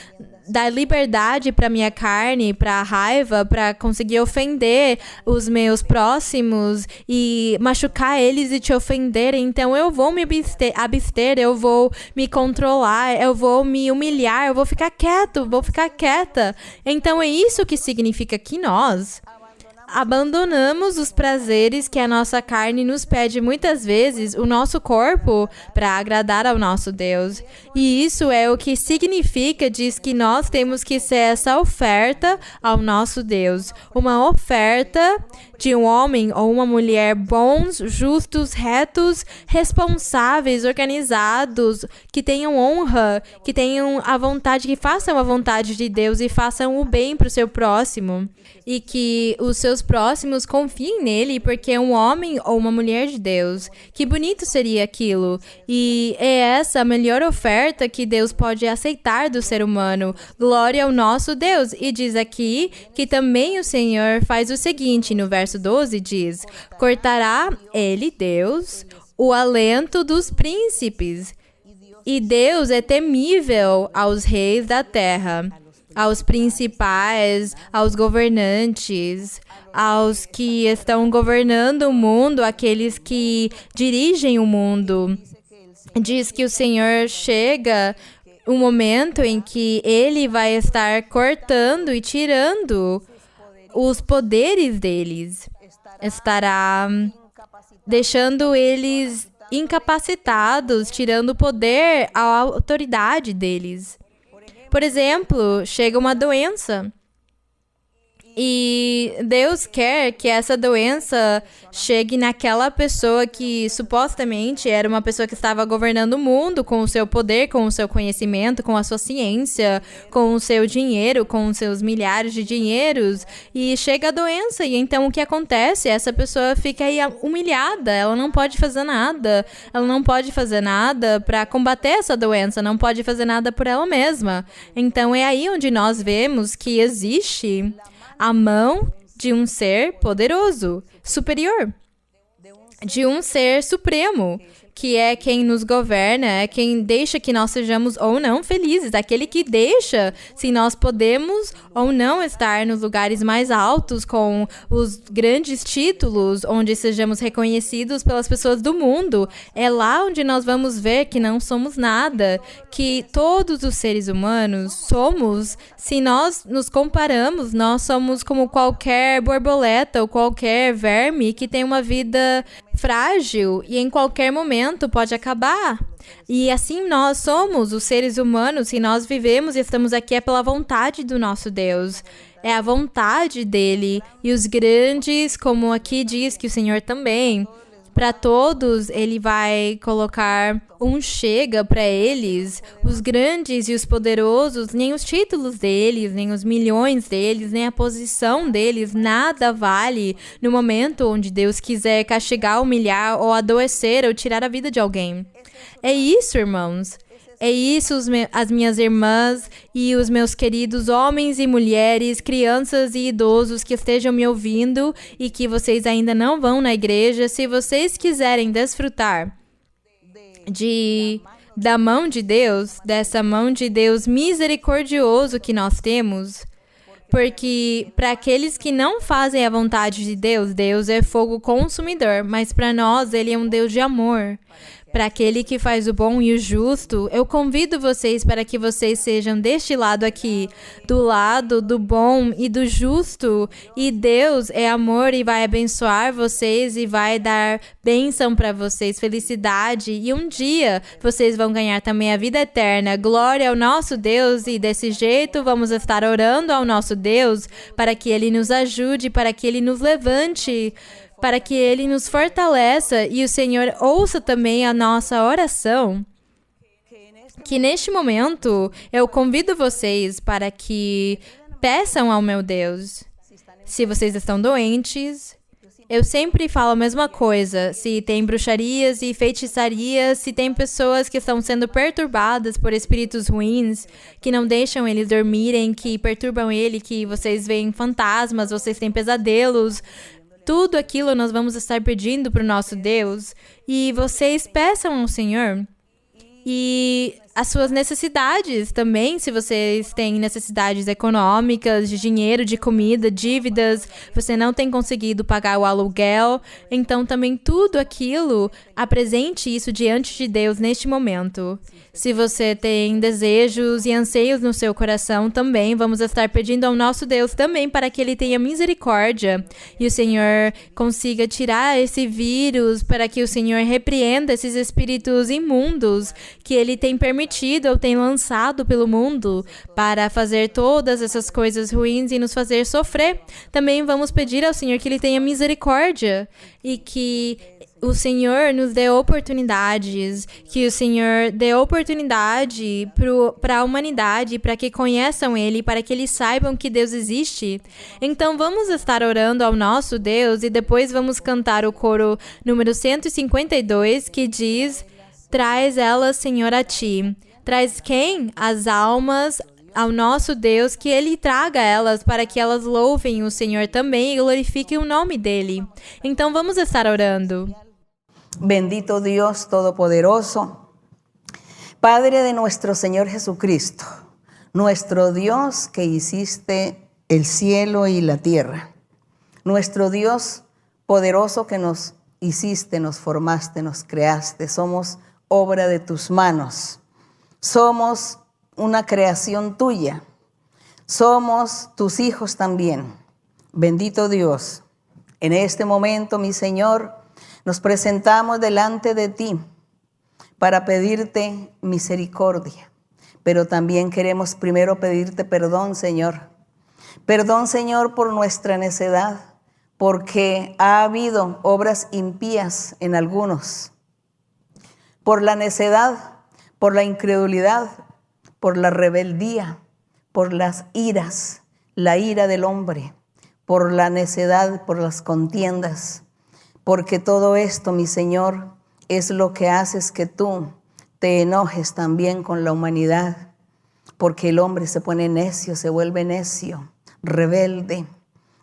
dar liberdade para minha carne, para a raiva, para conseguir ofender os meus próximos e machucar eles e te ofender. Então eu vou me abster, eu vou me controlar, eu vou me humilhar, eu vou ficar quieto, vou ficar quieta. Então é isso que significa que nós abandonamos os prazeres que a nossa carne nos pede muitas vezes, o nosso corpo, para agradar ao nosso Deus. E isso é o que significa, diz que nós temos que ser essa oferta ao nosso Deus. Uma oferta de um homem ou uma mulher bons, justos, retos, responsáveis, organizados, que tenham honra, que tenham a vontade, que façam a vontade de Deus e façam o bem para o seu próximo. E que os seus próximos confiem nele, porque é um homem ou uma mulher de Deus. Que bonito seria aquilo. E é essa a melhor oferta que Deus pode aceitar do ser humano. Glória ao nosso Deus. E diz aqui que também o Senhor faz o seguinte, no verso 12 diz: cortará ele, Deus, o alento dos príncipes. E Deus é temível aos reis da terra, aos principais, aos governantes, aos que estão governando o mundo, aqueles que dirigem o mundo. Diz que o Senhor chega um momento em que ele vai estar cortando e tirando os poderes deles. Estará deixando eles incapacitados, tirando o poder, a autoridade deles. Por exemplo, chega uma doença. E Deus quer que essa doença chegue naquela pessoa que supostamente era uma pessoa que estava governando o mundo com o seu poder, com o seu conhecimento, com a sua ciência, com o seu dinheiro, com os seus milhares de dinheiros. E chega a doença. E então o que acontece? Essa pessoa fica aí humilhada. Ela não pode fazer nada. Ela não pode fazer nada para combater essa doença. Não pode fazer nada por ela mesma. Então é aí onde nós vemos que existe a mão de um ser poderoso, superior, de um ser supremo, que é quem nos governa, é quem deixa que nós sejamos ou não felizes, aquele que deixa se nós podemos ou não estar nos lugares mais altos, com os grandes títulos, onde sejamos reconhecidos pelas pessoas do mundo. É lá onde nós vamos ver que não somos nada, que todos os seres humanos somos, se nós nos comparamos, nós somos como qualquer borboleta ou qualquer verme que tem uma vida frágil e em qualquer momento pode acabar. E assim nós somos os seres humanos, se nós vivemos e estamos aqui é pela vontade do nosso Deus. É a vontade dele. E os grandes, como aqui diz que o Senhor também, para todos ele vai colocar um chega para eles, os grandes e os poderosos, nem os títulos deles, nem os milhões deles, nem a posição deles, nada vale no momento onde Deus quiser castigar, humilhar ou adoecer ou tirar a vida de alguém. É isso, irmãos. É isso, as minhas irmãs e os meus queridos homens e mulheres, crianças e idosos que estejam me ouvindo e que vocês ainda não vão na igreja. Se vocês quiserem desfrutar da mão de Deus, dessa mão de Deus misericordioso que nós temos, porque para aqueles que não fazem a vontade de Deus, Deus é fogo consumidor, mas para nós Ele é um Deus de amor. Para aquele que faz o bom e o justo, eu convido vocês para que vocês sejam deste lado aqui, do lado do bom e do justo. E Deus é amor e vai abençoar vocês e vai dar bênção para vocês, felicidade. E um dia vocês vão ganhar também a vida eterna. Glória ao nosso Deus. E desse jeito vamos estar orando ao nosso Deus para que Ele nos ajude, para que Ele nos levante, para que Ele nos fortaleça e o Senhor ouça também a nossa oração. Que neste momento eu convido vocês para que peçam ao meu Deus. Se vocês estão doentes, eu sempre falo a mesma coisa. Se tem bruxarias e feitiçarias, se tem pessoas que estão sendo perturbadas por espíritos ruins, que não deixam eles dormirem, que perturbam ele, que vocês veem fantasmas, vocês têm pesadelos, tudo aquilo nós vamos estar pedindo para o nosso Deus. E vocês peçam ao Senhor. E as suas necessidades também, se vocês têm necessidades econômicas, de dinheiro, de comida, dívidas, você não tem conseguido pagar o aluguel, então também tudo aquilo, apresente isso diante de Deus neste momento. Se você tem desejos e anseios no seu coração, também vamos estar pedindo ao nosso Deus também para que Ele tenha misericórdia e o Senhor consiga tirar esse vírus, para que o Senhor repreenda esses espíritos imundos que Ele tem permitido ou tem lançado pelo mundo para fazer todas essas coisas ruins e nos fazer sofrer. Também vamos pedir ao Senhor que Ele tenha misericórdia e que o Senhor nos dê oportunidades, que o Senhor dê oportunidade para a humanidade, para que conheçam Ele, para que eles saibam que Deus existe. Então vamos estar orando ao nosso Deus e depois vamos cantar o coro número 152, que diz: traz elas, Senhor, a Ti. Traz quem? As almas ao nosso Deus, que Ele traga elas para que elas louvem o Senhor também e glorifiquem o nome dEle. Então vamos estar orando. Bendito Dios Todopoderoso, Padre de nuestro Señor Jesucristo, nuestro Dios que hiciste el cielo y la tierra, nuestro Dios poderoso que nos hiciste, nos formaste, nos creaste, somos obra de tus manos, somos una creación tuya, somos tus hijos también. Bendito Dios, en este momento, mi Señor, nos presentamos delante de ti para pedirte misericordia, pero también queremos primero pedirte perdón, Señor. Perdón, Señor, por nuestra necedad, porque ha habido obras impías en algunos. Por la necedad, por la incredulidad, por la rebeldía, por las iras, la ira del hombre, por la necedad, por las contiendas. Porque todo esto, mi Señor, es lo que haces que tú te enojes también con la humanidad. Porque el hombre se pone necio, se vuelve necio, rebelde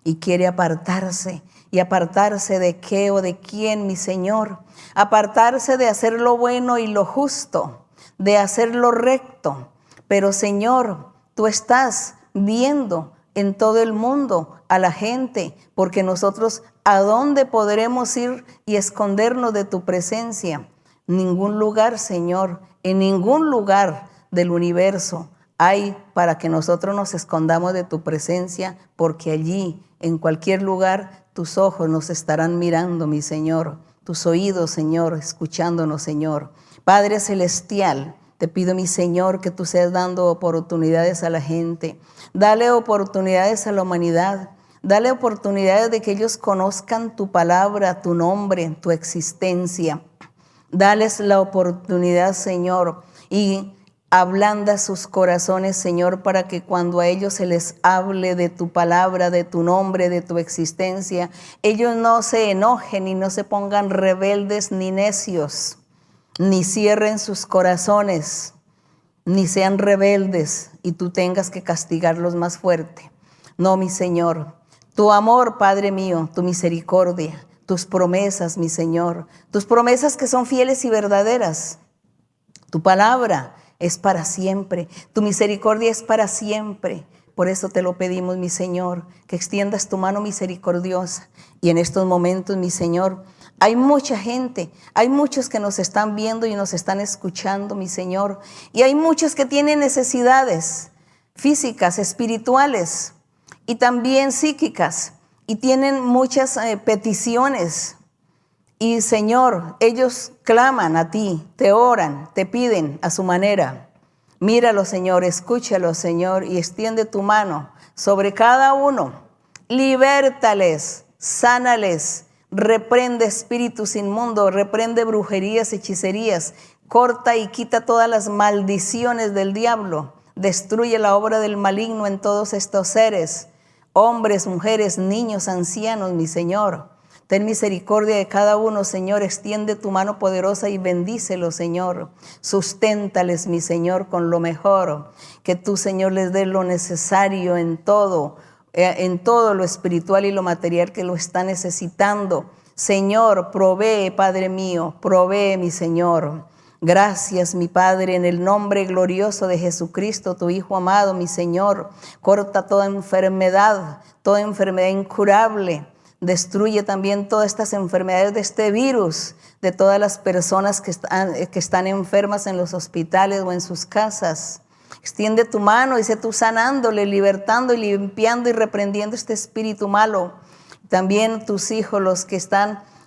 y quiere apartarse. ¿Y apartarse de qué o de quién, mi Señor? Apartarse de hacer lo bueno y lo justo, de hacer lo recto. Pero, Señor, tú estás viendo en todo el mundo a la gente, porque nosotros, ¿a dónde podremos ir y escondernos de tu presencia? Ningún lugar, Señor, en ningún lugar del universo hay para que nosotros nos escondamos de tu presencia, porque allí, en cualquier lugar, tus ojos nos estarán mirando, mi Señor, tus oídos, Señor, escuchándonos, Señor. Padre Celestial, te pido, mi Señor, que tú seas dando oportunidades a la gente. Dale oportunidades a la humanidad. Dale oportunidades de que ellos conozcan tu palabra, tu nombre, tu existencia. Dales la oportunidad, Señor, y ablanda sus corazones, Señor, para que cuando a ellos se les hable de tu palabra, de tu nombre, de tu existencia, ellos no se enojen y no se pongan rebeldes ni necios, ni cierren sus corazones, ni sean rebeldes y tú tengas que castigarlos más fuerte. No, mi Señor, tu amor, Padre mío, tu misericordia, tus promesas, mi Señor, tus promesas que son fieles y verdaderas. Tu palabra es para siempre, tu misericordia es para siempre. Por eso te lo pedimos, mi Señor, que extiendas tu mano misericordiosa. Y en estos momentos, mi Señor, hay mucha gente, hay muchos que nos están viendo y nos están escuchando, mi Señor. Y hay muchos que tienen necesidades físicas, espirituales y también psíquicas. Y tienen muchas peticiones. Y Señor, ellos claman a ti, te oran, te piden a su manera. Míralo, Señor, escúchalo, Señor, y extiende tu mano sobre cada uno. Libértales, sánales, reprende espíritus inmundos, reprende brujerías, hechicerías, corta y quita todas las maldiciones del diablo, destruye la obra del maligno en todos estos seres, hombres, mujeres, niños, ancianos, mi Señor. Ten misericordia de cada uno, Señor, extiende tu mano poderosa y bendícelos, Señor. Susténtales, mi Señor, con lo mejor. Que tú, Señor, les dé lo necesario en todo lo espiritual y lo material que lo está necesitando. Señor, provee, Padre mío, provee, mi Señor. Gracias, mi Padre, en el nombre glorioso de Jesucristo, tu Hijo amado, mi Señor. Corta toda enfermedad incurable. Destruye también todas estas enfermedades de este virus, de todas las personas que están enfermas en los hospitales o en sus casas. Extiende tu mano y sé tú sanándole, libertando y limpiando y reprendiendo este espíritu malo. También tus hijos, los que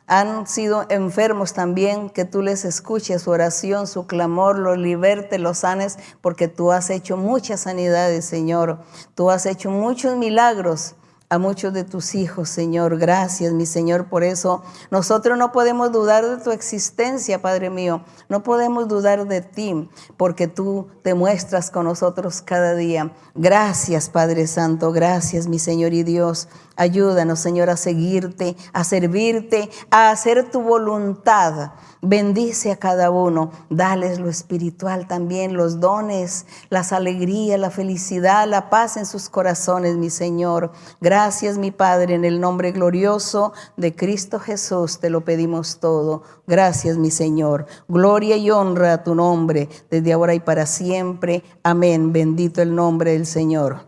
han sido enfermos también, que tú les escuches su oración, su clamor, los libertes, los sanes, porque tú has hecho muchas sanidades, Señor. Tú has hecho muchos milagros a muchos de tus hijos, Señor. Gracias, mi Señor, por eso nosotros no podemos dudar de tu existencia, Padre mío. No podemos dudar de ti, porque tú te muestras con nosotros cada día. Gracias, Padre Santo. Gracias, mi Señor y Dios. Ayúdanos, Señor, a seguirte, a servirte, a hacer tu voluntad. Bendice a cada uno, dales lo espiritual también, los dones, las alegrías, la felicidad, la paz en sus corazones, mi Señor. Gracias, mi Padre, en el nombre glorioso de Cristo Jesús te lo pedimos todo. Gracias, mi Señor. Gloria y honra a tu nombre, desde ahora y para siempre. Amén. Bendito el nombre del Señor.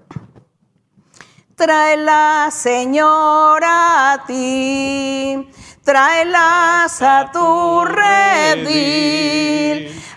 Tráela, Señor, a ti. Tráelas a tu redil,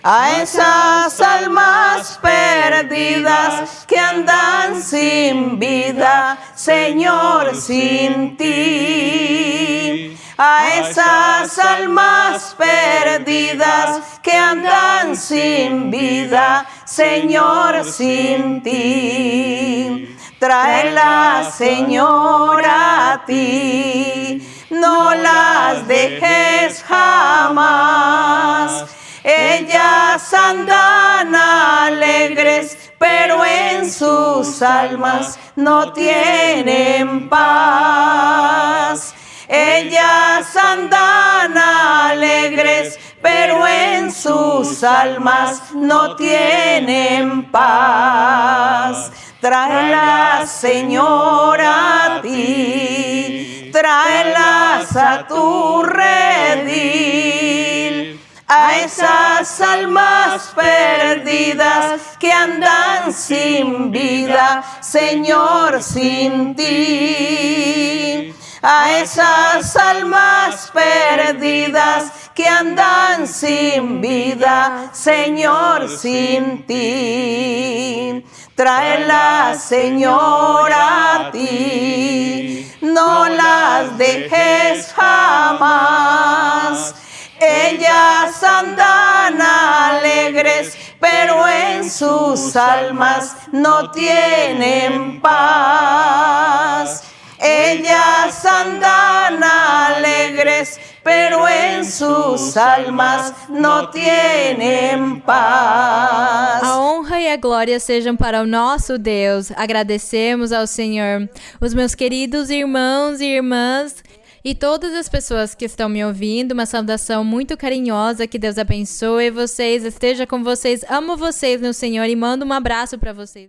a esas almas perdidas que andan sin vida, Señor, sin ti. A esas almas perdidas que andan sin vida, Señor, sin ti. Tráelas, Señor, a ti, no las dejes jamás. Ellas andan alegres, pero en sus almas no tienen paz. Ellas andan alegres, pero en sus almas no tienen paz. Tráelas, Señor, a ti, tráelas a tu redil, a esas almas perdidas que andan sin vida, Señor, sin ti. A esas almas perdidas que andan sin vida, Señor, sin ti. Tráelas, Señor, a ti, no las dejes jamás. Ellas andan alegres, pero en sus almas no tienen paz. Ellas andan alegres, pero en sus almas não tienen paz. A honra e a glória sejam para o nosso Deus. Agradecemos ao Senhor. Os meus queridos irmãos e irmãs e todas as pessoas que estão me ouvindo, uma saudação muito carinhosa, que Deus abençoe vocês, esteja com vocês, amo vocês no Senhor e mando um abraço para vocês.